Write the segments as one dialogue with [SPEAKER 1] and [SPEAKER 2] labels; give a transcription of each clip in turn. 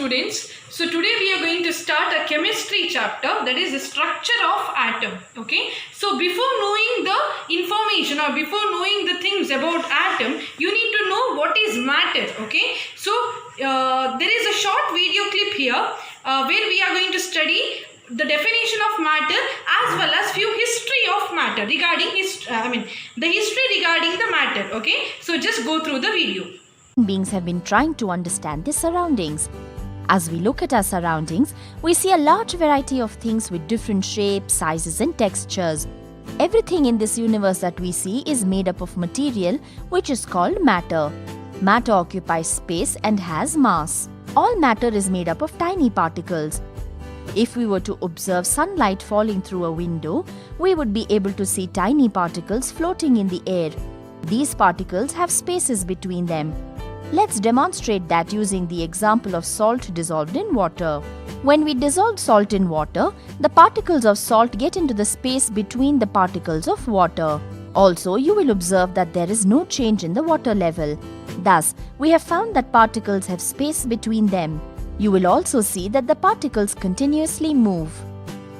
[SPEAKER 1] students. So today we are going to start a chemistry chapter, that is the structure of atom. Okay. So before knowing the information or before knowing the things about atom, you need to know what is matter. Okay. So there is a short video clip here where we are going to study the definition of matter as well as few history of matter regarding the history regarding the matter. Okay. So just go through the video.
[SPEAKER 2] Beings have been trying to understand their surroundings. As we look at our surroundings, we see a large variety of things with different shapes, sizes and textures. Everything in this universe that we see is made up of material which is called matter. Matter occupies space and has mass. All matter is made up of tiny particles. If we were to observe sunlight falling through a window, we would be able to see tiny particles floating in the air. These particles have spaces between them. Let's demonstrate that using the example of salt dissolved in water. When we dissolve salt in water, the particles of salt get into the space between the particles of water. Also, you will observe that there is no change in the water level. Thus, we have found that particles have space between them. You will also see that the particles continuously move.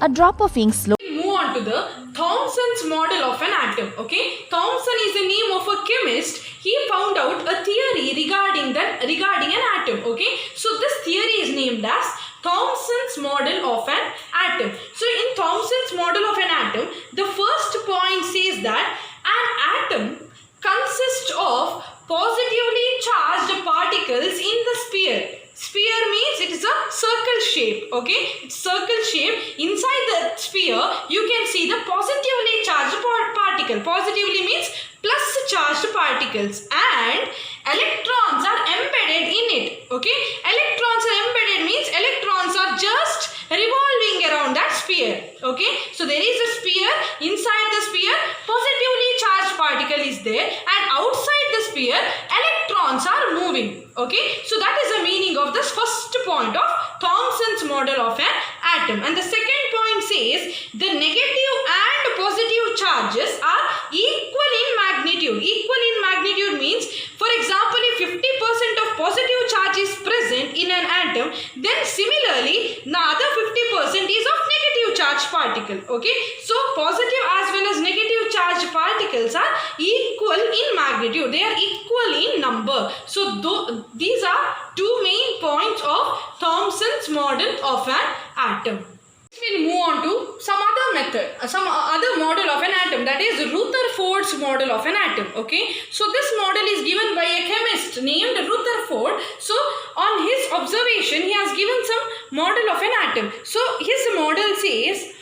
[SPEAKER 2] A drop of ink slowly
[SPEAKER 1] Move on to the Thomson's model of an atom. Okay, Thomson is the name of a chemist. He found out a theory regarding an atom. Okay, so this theory is named as Thomson's model of an atom. So in Thomson's model of an atom, the first point says that an atom consists of positively charged particles in the sphere. Sphere means it is a circle shape. Okay, it's circle shape. Inside the sphere, you can see the positively charged particle. Positively means plus charged particles, and electrons are embedded in it. Okay, electrons are embedded means electrons are just revolving around that sphere. Okay, so there is a sphere. Inside the sphere, positively charged particle is there, and outside the sphere, electrons are moving. Okay, so that is the meaning of this first point of Thomson's model of an atom. And the second point says the negative and positive charges are equal in magnitude. Equal in magnitude means, for example, if 50% of positive charge is present in an atom, then similarly the other 50% is of negative charge particle. Okay, so positive as well as negative charge particles are equal in magnitude. They are equal in number. So these are two main points of Thomson's model of an atom. We'll move on to some other method, some other model of an atom, that is Rutherford's model of an atom. Okay, so this model is given by a chemist named Rutherford. So on his observation, he has given some model of an atom. So his model says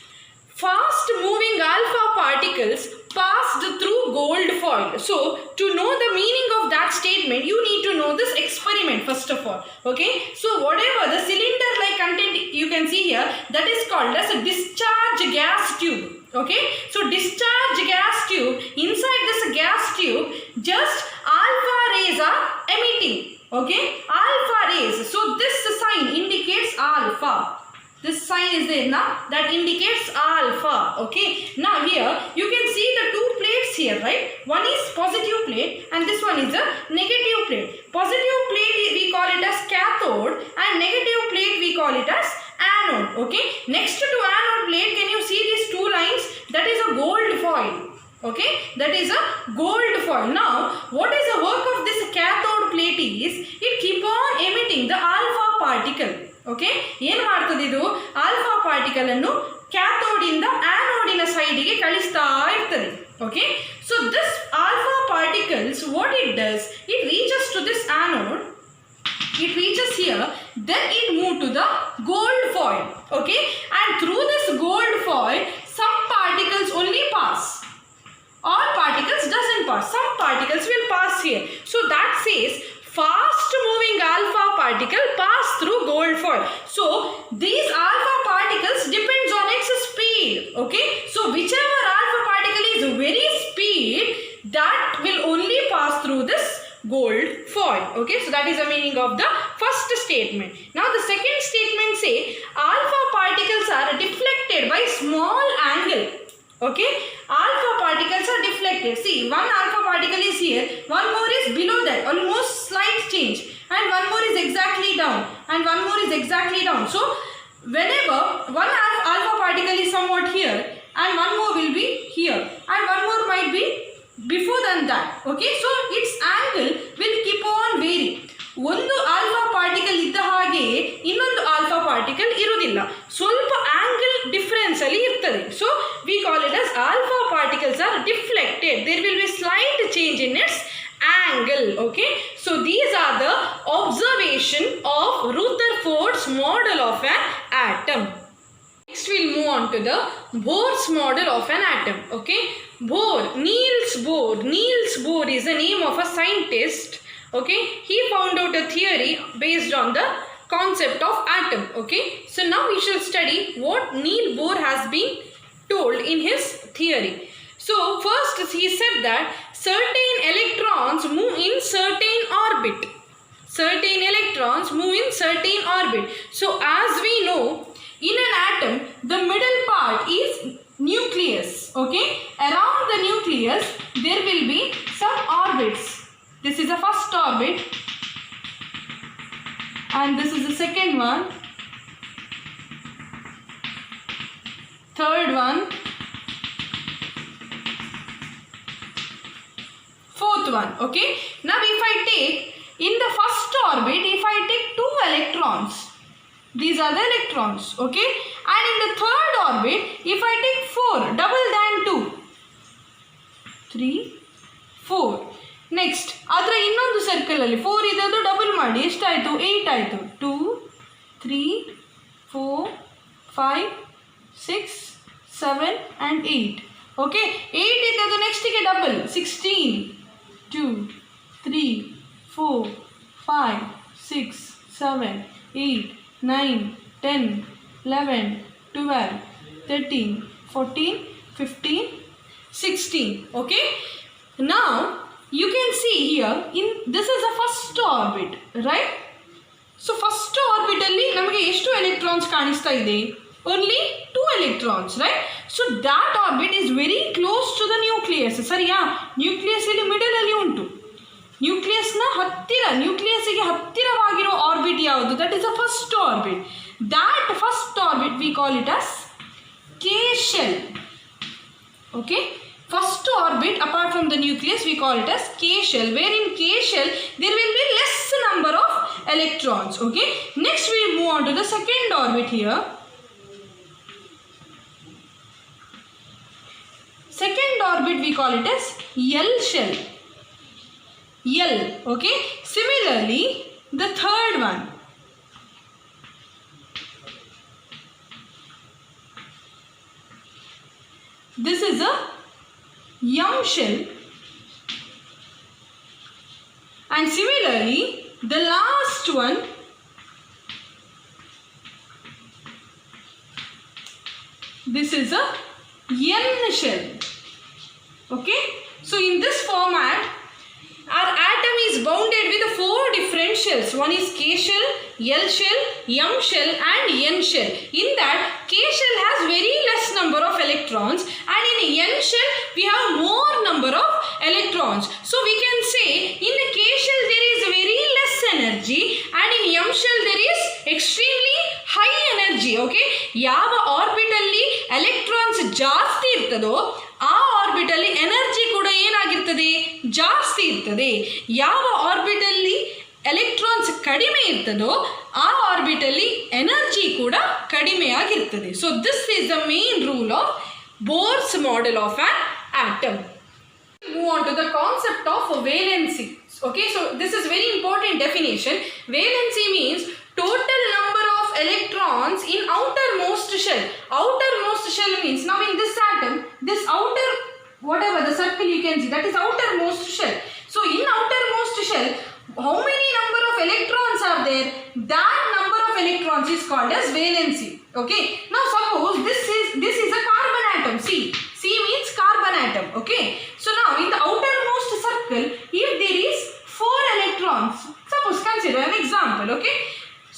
[SPEAKER 1] fast moving alpha particles passed through gold foil. So to know the meaning of that statement, you need to know this experiment first of all. Okay, so whatever the cylinder like content you can see here, that is called as a discharge gas tube. Okay, so discharge gas tube, inside this gas tube just alpha rays are emitting. Okay, alpha rays. So this sign indicates alpha. This sign is there now, that indicates alpha. Okay, now here you can see the two plates here, right? One is positive plate and this one is a negative plate. Positive plate we call it as cathode and negative plate we call it as anode. Okay, next to anode plate, can you see these two lines? That is a gold foil. Okay, that is a gold foil. Now, what is the work of this cathode plate is, it keep on emitting the alpha particle. Okay, ಏನು ಮಾಡ್ತದೆ ಇದು alpha particle ಅನ್ನು cathode ಇಂದ ಆನೋಡಿನ side ಗೆ ಕಳಿಸ್ತಾ ಇರ್ತದೆ. Okay, so this alpha particles, what it does, it reaches to this anode, it reaches here, then it move to the gold foil. Okay, and through this gold foil some particles only pass. All particles doesn't pass. Some particles will pass here. So that says fast moving alpha particle pass through gold foil. So these alpha particles depends on its speed. Okay, so whichever alpha particle is very speed, that will only pass through this gold foil. Okay, so that is the meaning of the first statement. Now the second statement say alpha particles are deflected by small angle. Okay, alpha particles are deflected. See, one alpha particle is here, one more is below that, almost slight change, and one more is exactly down, and one more is exactly down. So whenever one alpha particle is somewhat here and one more will be here and one more might be before than that, okay, so its angle will keep on varying. ಒಂದು alpha particle ಇದ್ದ ಹಾಗೆ ಇನ್ನೊಂದು alpha particle ಇರುವುದಿಲ್ಲ, ಸ್ವಲ್ಪ angle difference ಅಲ್ಲಿ ಇರ್ತದೆ. So we call it as alpha particles are deflected, there will be slight change in its angle. Okay, so these are the observation of Rutherford's model of an atom. Next we'll move on to the Bohr's model of an atom. Okay, Niels Bohr is the name of a scientist. Okay, he found out a theory based on the concept of atom. Okay, so now we shall study what Niels Bohr has been told in his theory. So first he said that certain electrons move in certain orbit. Certain electrons move in certain orbit. So as we know, in an atom, the middle part is nucleus. Okay, around the nucleus there will be some orbits. This is the first orbit and this is the second one, third one, fourth one. Okay, now if I take in the first orbit, if I take 2 electrons, these are the electrons. Okay, and in the third orbit, if I take 4, double than 2, 3, 4. Next ಅದರ ಇನ್ನೊಂದು ಸರ್ಕಲಲ್ಲಿ 4 ಇದ್ದದ್ದು double ಮಾಡಿ ಎಷ್ಟಾಯಿತು, 8 ಆಯಿತು. 2, 3, 4, 5, 6, 7 and 8. Okay, 8 ಇದ್ದದ್ದು ನೆಕ್ಸ್ಟಿಗೆ double 16, 2, 3, 4, 5, 6, 7, 8, 9, 10, 11, 12, 13, 14, 15, 16. Okay, now you can see here this is the first orbit, right? So first orbit alli namage eshtu electrons kaanista ide, only 2 electrons, right? So that orbit is very close to the nucleus. Sariya, nucleus ಇಲ್ಲಿ middle ಅಲ್ಲಿ ಉಂಟು. nucleus ನ ಹತ್ತಿರ, nucleus ಗೆ ಹತ್ತಿರವಾಗಿರೋ orbit ಯಾವುದು? That is the first orbit. That first orbit we call it as K shell. Okay, first orbit apart from the nucleus we call it as K shell, where in K shell there will be less number of electrons. Okay, next we move on to the second orbit here. Second orbit we call it as L shell. L. Okay, similarly the third one, this is a M shell, and similarly the last one, this is a N shell. Okay, so in this format our atom is bounded with 4 different shells. One is K shell, L shell, M shell and N shell. In that, K shell has very less number of electrons and in N shell we have more number of electrons. So we can say in the K shell there is very less energy and in M shell there is extremely high energy. Okay, ಯಾವ orbit ಅಲ್ಲಿ electrons ಜಾಸ್ತಿ ಇರ್ತದೋ ಆ orbit ಅಲ್ಲಿ energy ಕೂಡ ಏನಾಗಿರ್ತದೆ, ಜಾಸ್ತಿ ಇರ್ತದೆ. ಯಾವ ಆರ್ಬಿಟ್ ಅಲ್ಲಿ ಎಲೆಕ್ಟ್ರಾನ್ಸ್ ಕಡಿಮೆ ಇರ್ತದೋ ಆ ಆರ್ಬಿಟ್ ಅಲ್ಲಿ ಎನರ್ಜಿ ಕೂಡ ಕಡಿಮೆ ಆಗಿರ್ತದೆ. So this is the main rule of Bohr's model of an atom. Move on to the concept of valency. Okay, so this is very important definition. Valency means total number of electrons in outermost shell. Outermost shell means, now in this atom, this outer, whatever the circle you can see, that is outermost shell. So in outermost shell, how many number of electrons are there? That number of electrons is called as valency. Okay, now suppose this is a carbon atom. C means carbon atom. Okay, so now in the outermost circle, if there is 4 electrons, suppose consider an example. Okay,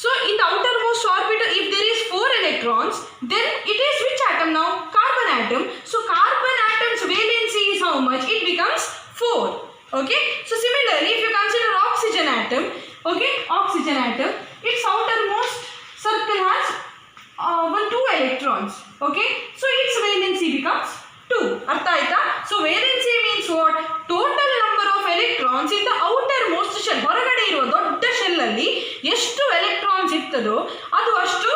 [SPEAKER 1] so in the outermost orbital, if there is 4 electrons, then it is which atom now? Carbon atom. So carbon atom's valency is how much? It becomes 4. Okay, so similarly if you consider oxygen atom, Okay, oxygen atom, its outermost circle has 2 electrons. Okay, so its valency becomes 2. Artha aita? So valency means what? Total number of electrons in the outermost shell. ಹೊರಗಡೆ ಇರುವ ದೊಡ್ಡ shell ಅಲ್ಲಿ ಎಷ್ಟು electrons ಇರ್ತದೋ ಅದು ಅಷ್ಟು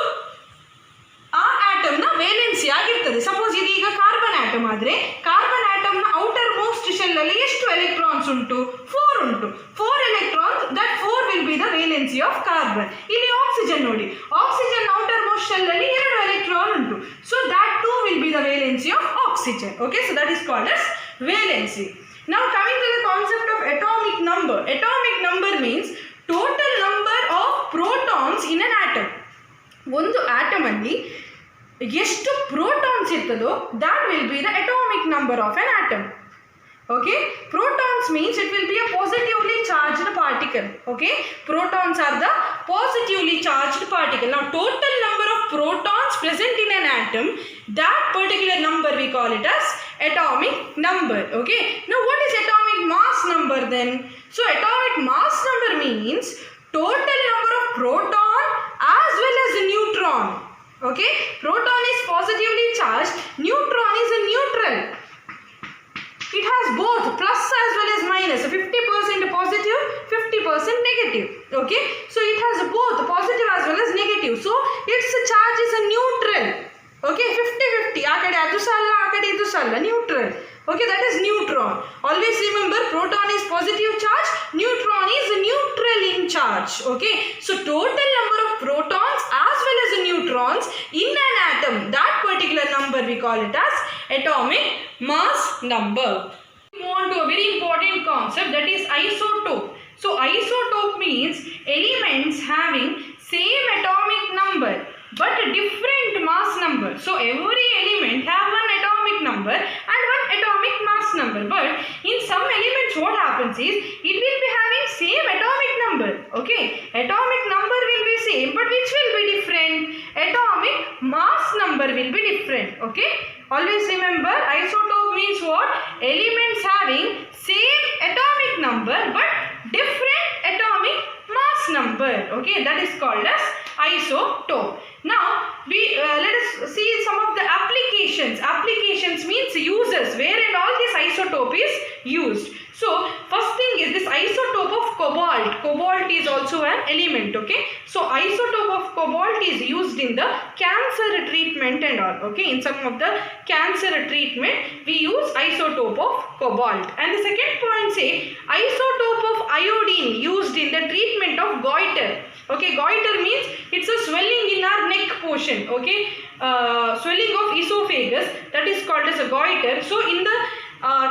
[SPEAKER 1] ಆ ಆಟಮ್ನ ವೇಲೆನ್ಸಿ ಆಗಿರ್ತದೆ. ಸಪೋಸ್ ಇದೀಗ ಕಾರ್ಬನ್ ಆಟಮ್ ಆದರೆ ಕಾರ್ಬನ್ ಆಟಮ್ನ ಔಟರ್ ಮೋಸ್ಟ್ ಶೆಲ್ ಅಲ್ಲಿ ಎಷ್ಟು ಎಲೆಕ್ಟ್ರಾನ್ಸ್ ಉಂಟು? 4 ಉಂಟು. 4 electrons, that 4 will be the valency of carbon. ಇಲ್ಲಿ ಆಕ್ಸಿಜನ್ ನೋಡಿ, ಆಕ್ಸಿಜನ್ ಔಟರ್ ಮೋಸ್ಟ್ ಶೆಲ್ ಅಲ್ಲಿ 2 ಎಲೆಕ್ಟ್ರಾನ್ ಉಂಟು. So that 2 will be the valency of oxygen. Okay, so that is called as valency. Now coming to the concept of atomic number. Atomic number means total number of protons in an atom. ಒಂದು atom ಅಲ್ಲಿ ಎಷ್ಟು protons ಇರ್ತದೋ that will be the atomic number of an atom. Okay, protons means it will be a positively charged particle. Okay, protons are the positively charged particle. Now total number of protons present in an atom, that particular number we call it as atomic number. Okay, now what is atomic mass number then? So atomic mass number means total number of proton as well as a neutron. Okay, proton is positively charged, neutron is a neutral. It has both plus as well as minus, 50% positive, 50% negative. Okay, so it has both positive as well as negative. So its charge is a neutral. Okay, 50-50. ಆ ಕಡೆ ಅದು ಸಹ ಅಲ್ಲ, ಆ ಕಡೆ ಇದು ಸಹ ಅಲ್ಲ, neutral. Okay, that is neutron. Always remember, proton is positive charge, neutron is neutral in charge. Okay, so total number of protons as well as neutrons in an atom, that particular number we call it as atomic mass number. We move on to a very important concept, that is isotope. So isotope means elements having same atomic number but different mass number. So every element have one atomic number and one atomic mass number, but in some elements what happens is it will be having same atomic number. Okay, atomic number will be same but which will be different? Atomic mass number will be different. Okay, always remember, isotope means what? Elements having same atomic number but different atomic mass number. Okay, that is called as isotope. Now we let us see some of the applications. Applications means uses, where and all this isotope is used. So first thing is this isotope of cobalt. Cobalt is also an element. Okay, so isotope of cobalt is used in the cancer treatment and all. Okay, in some of the cancer treatment we use isotope of cobalt. And the second point say isotope of iodine used in the treatment of goiter. Okay, goiter means it's a swelling in our neck portion. Okay, swelling of esophagus, that is called as a goiter. So in the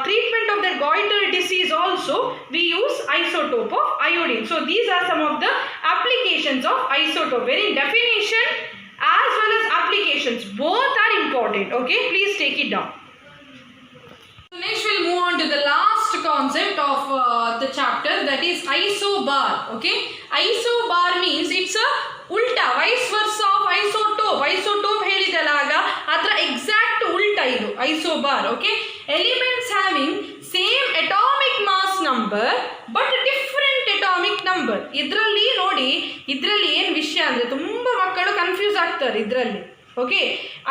[SPEAKER 1] treatment of the goiter disease also we use isotope of iodine. So these are some of the applications of isotope. Very definition as well as applications, both are important. Okay, please take it down. So next we'll move on to the last concept of the chapter, that is isobar. Okay, isobar means it's a ulta, vice versa of isotope. Isotope ಹೇಳಿದಲಾಗ ಅದರ exact ಉಲ್ಟಾ ಇದು isobar. Okay, elements having same atomic mass number but different atomic number. ಇದರಲ್ಲಿ ನೋಡಿ, ಇದರಲ್ಲಿ ಏನು ವಿಷಯ ಅಂದರೆ ತುಂಬ ಮಕ್ಕಳು ಕನ್ಫ್ಯೂಸ್ ಆಗ್ತಾರೆ ಇದರಲ್ಲಿ. ಓಕೆ,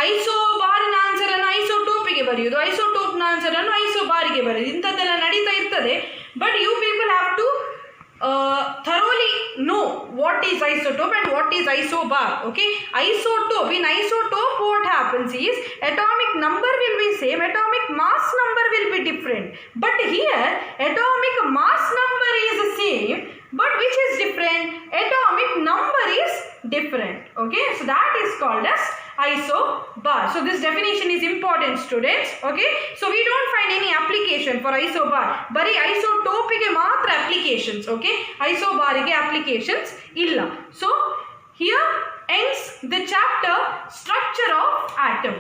[SPEAKER 1] ಐಸೋಬಾರಿನ ಆನ್ಸರನ್ನು ಐಸೋಟೋಪಿಗೆ ಬರೆಯುವುದು, ಐಸೋಟೋಪ್ನ ಆನ್ಸರನ್ನು ಐಸೋಬಾರಿಗೆ ಬರೆಯುವುದು, ಇಂಥದ್ದೆಲ್ಲ ನಡೀತಾ ಇರ್ತದೆ. But you people have to thoroughly know what is isotope and what is isobar. Okay, isotope, in isotope what happens is atomic number will be same, atomic mass number will be different. But here atomic mass number is same but which is different? Atomic number is different. Okay, so that is called as isobar. So this definition is important, students. Okay, so we don't find any application for isobar, bari isotope ಗೆ ಮಾತ್ರ applications. Okay, isobar ಗೆ applications ಇಲ್ಲ. So here ends the chapter structure of atom.